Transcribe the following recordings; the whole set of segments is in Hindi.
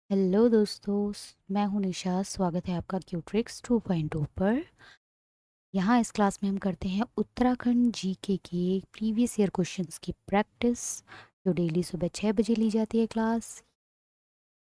हेलो दोस्तों, मैं हूं निशा। स्वागत है आपका क्यूट्रिक्स 2.0 पर। यहाँ इस क्लास में हम करते हैं उत्तराखंड जीके के प्रीवियस ईयर क्वेश्चंस की प्रैक्टिस, जो डेली सुबह 6 बजे ली जाती है क्लास।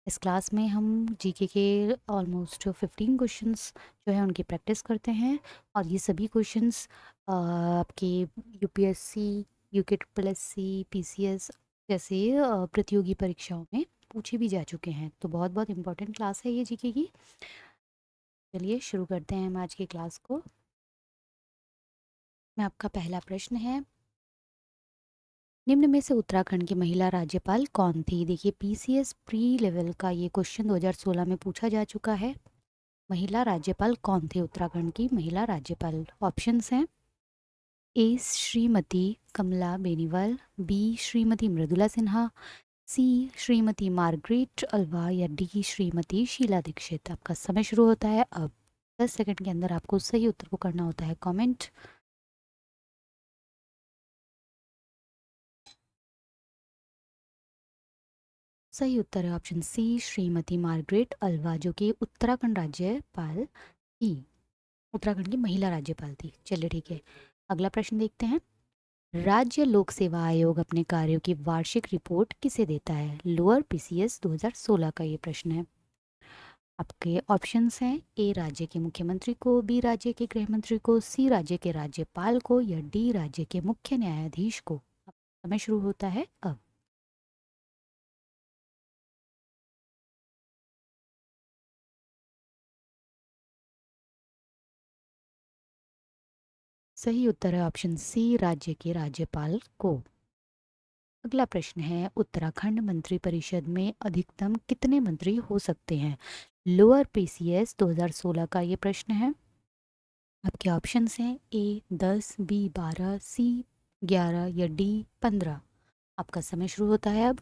इस क्लास में हम जीके के ऑलमोस्ट 15 क्वेश्चंस जो है उनकी प्रैक्टिस करते हैं। और ये सभी क्वेश्चंस आपके UPSC, UK triple S C, PCS जैसे प्रतियोगी परीक्षाओं में पूछे भी जा चुके हैं। तो बहुत बहुत इंपॉर्टेंट क्लास है ये जीके की। चलिए शुरू करते हैं हम आज की क्लास को। में आपका पहला प्रश्न है, निम्न में से उत्तराखंड की महिला राज्यपाल कौन थी? देखिए, पीसीएस प्री लेवल का ये क्वेश्चन 2016 में पूछा जा चुका है। महिला राज्यपाल कौन थी उत्तराखंड की महिला राज्यपाल? ऑप्शंस हैं ए श्रीमती कमला बेनीवाल, बी श्रीमती मृदुला सिन्हा, सी श्रीमती मार्गरेट अल्वा या डी श्रीमती शीला दीक्षित। आपका समय शुरू होता है अब। 10 सेकंड के अंदर आपको सही उत्तर को करना होता है कमेंट। सही उत्तर है option C Shrimati Margaret Alva, जो कि उत्तराखंड राज्यपाल थी, उत्तराखंड की महिला राज्यपाल थी। चलिए ठीक है, अगला प्रश्न देखते हैं। राज्य लोक सेवा आयोग अपने कार्यों की वार्षिक रिपोर्ट किसे देता है? लोअर पीसीएस 2016 का ये प्रश्न है। आपके ऑप्शंस हैं ए राज्य के मुख्यमंत्री को, बी राज्य के गृह मंत्री को, सी राज्य के राज्यपाल को या डी राज्य के मुख्य न्यायाधीश को। समय शुरू होता है अब। सही उत्तर है ऑप्शन सी राज्य के राज्यपाल को। अगला प्रश्न है, उत्तराखंड मंत्री परिषद में अधिकतम कितने मंत्री हो सकते हैं? लोअर पीसीएस 2016 का ये प्रश्न है। आपके ऑप्शंस हैं ए 10, बी 12, सी 11 या डी 15। आपका समय शुरू होता है अब।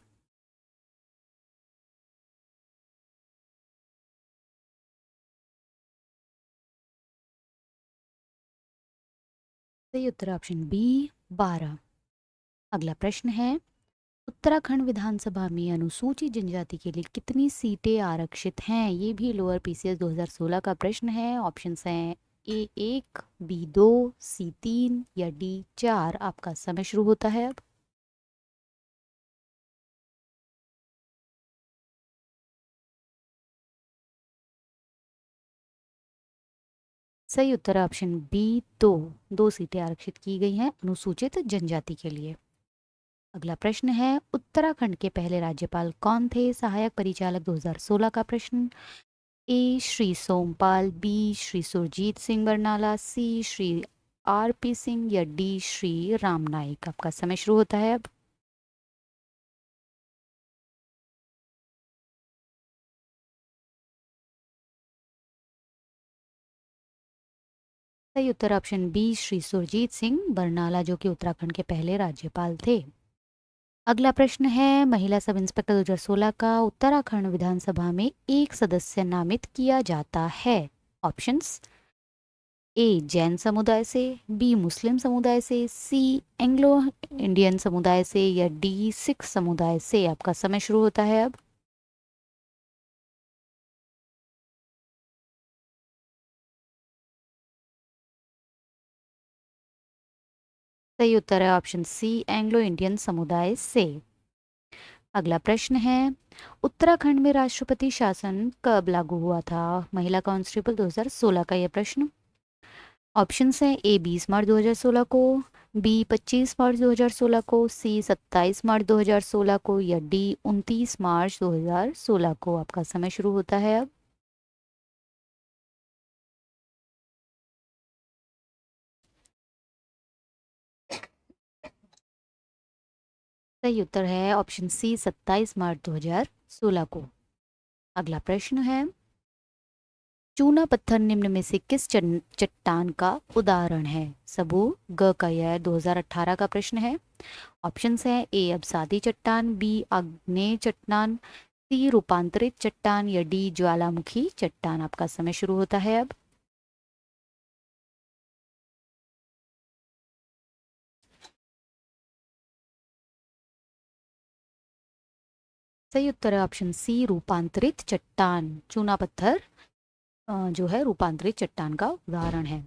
सही उत्तर ऑप्शन बी 12। अगला प्रश्न है, उत्तराखंड विधानसभा में अनुसूचित जनजाति के लिए कितनी सीटें आरक्षित हैं? ये भी लोअर पीसीएस 2016 का प्रश्न है। ऑप्शंस हैं ए 1, बी 2, सी 3 या डी 4। आपका समय शुरू होता है अब। सही उत्तर है ऑप्शन बी 2। 2 सीटें आरक्षित की गई हैं अनुसूचित जनजाति के लिए। अगला प्रश्न है, उत्तराखंड के पहले राज्यपाल कौन थे? सहायक परिचालक 2016 का प्रश्न। ए श्री सोमपाल, बी श्री सुरजीत सिंह बरनाला, सी श्री आरपी सिंह या डी श्री राम नाइक। आपका समय शुरू होता है अब। सही उत्तर ऑप्शन बी श्री सुरजीत सिंह बरनाला, जो कि उत्तराखंड के पहले राज्यपाल थे। अगला प्रश्न है, महिला सब इंस्पेक्टर 2016 का उत्तराखंड विधानसभा में एक सदस्य नामित किया जाता है। ऑप्शंस ए जैन समुदाय से, बी मुस्लिम समुदाय से, सी एंग्लो इंडियन समुदाय से या डी सिख समुदाय से। आपका समय शुरू होता है अब। सही उत्तर है ऑप्शन सी एंग्लो इंडियन समुदाय से। अगला प्रश्न है, उत्तराखंड में राष्ट्रपति शासन कब लागू हुआ था? महिला कांस्टेबल 2016 का यह प्रश्न। ऑप्शंस हैं ए 20 मार्च 2016 को, बी 25 मार्च 2016 को, सी 27 मार्च 2016 को या डी 29 मार्च 2016 को। आपका समय शुरू होता है अब। सही उत्तर है ऑप्शन सी 27 मार्च 2016 को। अगला प्रश्न है, चूना पत्थर निम्न में से किस चट्टान का उदाहरण है? सबू ग का यह 2018 का प्रश्न है। ऑप्शंस हैं ए अवसादी चट्टान, बी आग्नेय चट्टान, सी रूपांतरित चट्टान या डी ज्वालामुखी चट्टान। आपका समय शुरू होता है अब। सही उत्तर है ऑप्शन सी, रूपांतरित चट्टान। चूना पत्थर जो है रूपांतरित चट्टान का उदाहरण है।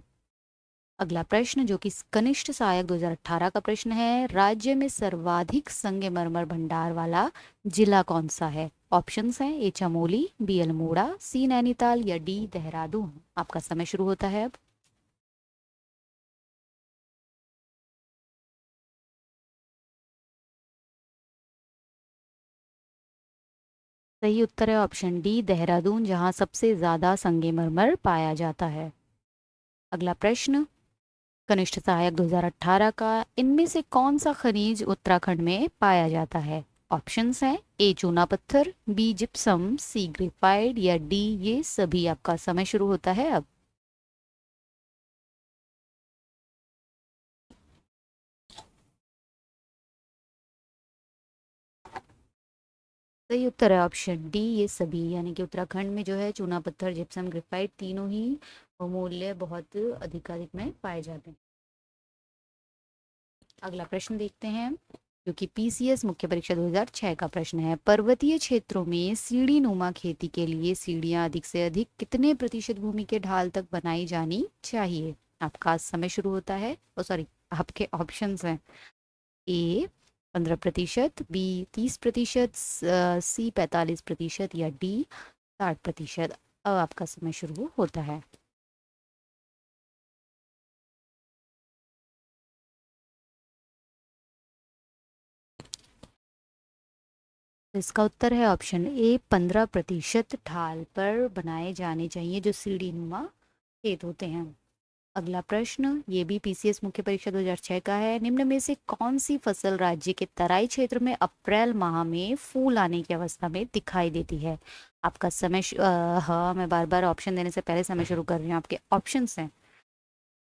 अगला प्रश्न जो कि कनिष्ठ सहायक 2018 का प्रश्न है, राज्य में सर्वाधिक संगमरमर भंडार वाला जिला कौन सा है? ऑप्शंस हैं ए चमोली, बी अल्मोड़ा, सी नैनीताल या डी देहरादून। आपका समय शुरू होता है अब। सही उत्तर है ऑप्शन डी देहरादून, जहां सबसे ज्यादा संगमरमर पाया जाता है। अगला प्रश्न कनिष्ठ सहायक 2018 का, इनमें से कौन सा खनिज उत्तराखंड में पाया जाता है? ऑप्शंस हैं ए चूना पत्थर, बी जिप्सम, सी ग्रेफाइट या डी ये सभी। आपका समय शुरू होता है अब। सही उत्तर है ऑप्शन डी ये सभी, यानी कि उत्तराखंड में जो है चूना पत्थर, जिप्सम, ग्रेफाइट तीनों ही बहुमूल्य बहुत अधिकाधिक में पाए जाते हैं। अगला प्रश्न देखते हैं जो कि पीसीएस मुख्य परीक्षा 2006 का प्रश्न है, पर्वतीय क्षेत्रों में सीढ़ी नुमा खेती के लिए सीढ़ियां अधिक से अधिक कितने प्रतिशत भूमि के ढाल तक बनाई जानी चाहिए? आपका समय शुरू होता है। ओ सॉरी, आपके ऑप्शंस हैं ए 15%, बी 30%, सी 45% या डी 60%। अब आपका समय शुरू होता है। तो इसका उत्तर है ऑप्शन ए 15% ढाल पर बनाए जाने चाहिए जो सीढ़ी नुमा खेत होते हैं। अगला प्रश्न ये भी पीसीएस मुख्य परीक्षा 2006 का है, निम्न में से कौन सी फसल राज्य के तराई क्षेत्र में अप्रैल माह में फूल आने की अवस्था में दिखाई देती है? आपका समय हाँ, मैं बार बार ऑप्शन देने से पहले समय शुरू कर रही हूँ। आपके ऑप्शंस हैं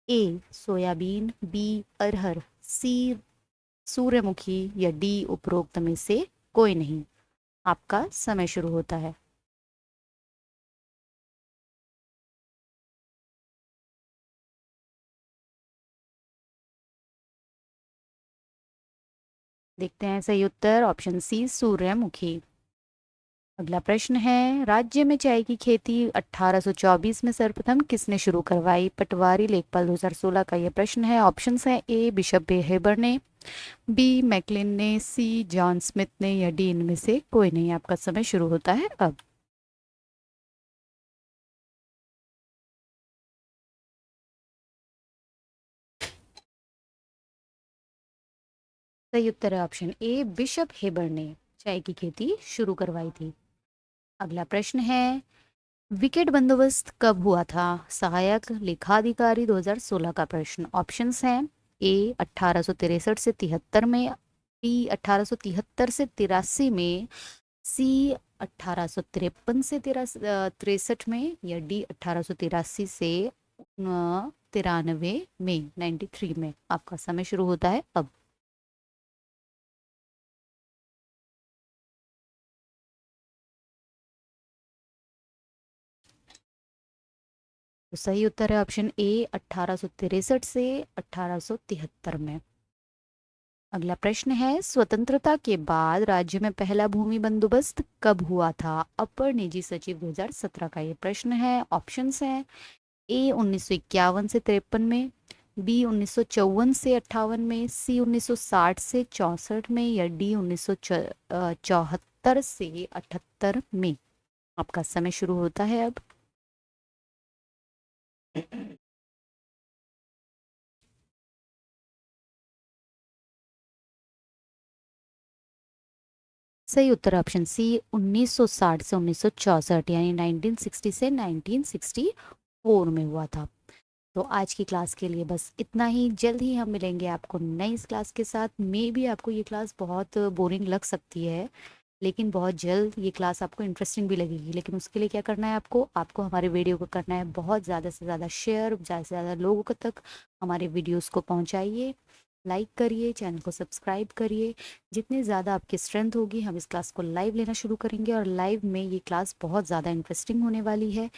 ए सोयाबीन, बी अरहर, सी सूर्यमुखी या डी उपरोक्त में से कोई नहीं। आपका समय शुरू होता है। देखते हैं सही उत्तर ऑप्शन सी सूर्यमुखी। अगला प्रश्न है, राज्य में चाय की खेती 1824 में सर्वप्रथम किसने शुरू करवाई? पटवारी लेखपाल 2016 का यह प्रश्न है। ऑप्शंस हैं ए बिशप हेबर ने, बी मैकलिन ने, सी जॉन स्मिथ ने या डी इनमें से कोई नहीं। आपका समय शुरू होता है अब। सही उत्तर है ऑप्शन ए बिशप हेबर ने चाय की खेती शुरू करवाई थी। अगला प्रश्न है, विकेट बंदोबस्त कब हुआ था? सहायक लेखाधिकारी 2016 का प्रश्न। ऑप्शंस हैं ए 1863 से 73 में, बी 1873 से 83 में, सी 1853 से 63 में या डी 1883 से 93 में 93 में। आपका समय शुरू होता है अब। तो सही उत्तर है ऑप्शन ए 1863 से 1873 में। अगला प्रश्न है, स्वतंत्रता के बाद राज्य में पहला भूमि बंदोबस्त कब हुआ था? अपर निजी सचिव 2017 का ये प्रश्न है। ऑप्शंस हैं ए 1951 से 53 में, बी 1954 से 58 में, सी 1960 से 64 में या डी 1974 से 78 में। आपका समय शुरू होता है अब। सही उत्तर ऑप्शन सी 1960 से 1964, यानी 1960 से 1964 में हुआ था। तो आज की क्लास के लिए बस इतना ही। जल्द ही हम मिलेंगे आपको नई इस क्लास के साथ। मे भी आपको ये क्लास बहुत बोरिंग लग सकती है, लेकिन बहुत जल्द ये क्लास आपको इंटरेस्टिंग भी लगेगी। लेकिन उसके लिए क्या करना है आपको, हमारे वीडियो को करना है बहुत ज़्यादा से ज़्यादा शेयर, ज़्यादा से ज़्यादा लोगों तक हमारे वीडियोस को पहुंचाइए, लाइक करिए, चैनल को सब्सक्राइब करिए। जितनी ज़्यादा आपकी स्ट्रेंथ होगी हम इस क्लास को लाइव लेना शुरू करेंगे, और लाइव में ये क्लास बहुत ज़्यादा इंटरेस्टिंग होने वाली है।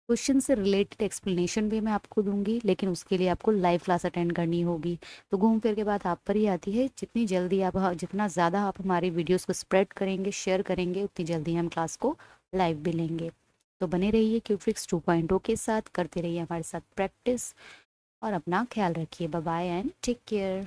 क्वेश्चन से रिलेटेड एक्सप्लेनेशन भी मैं आपको दूंगी, लेकिन उसके लिए आपको लाइव क्लास अटेंड करनी होगी। तो घूम फिर के बात आप पर ही आती है, जितनी जल्दी आप, जितना ज़्यादा आप हमारी वीडियोस को स्प्रेड करेंगे, शेयर करेंगे, उतनी जल्दी हम क्लास को लाइव भी लेंगे। तो बने रहिए क्यूट्रिक्स 2.0 के साथ, करते रहिए हमारे साथ प्रैक्टिस, और अपना ख्याल रखिए। Bye bye and take care.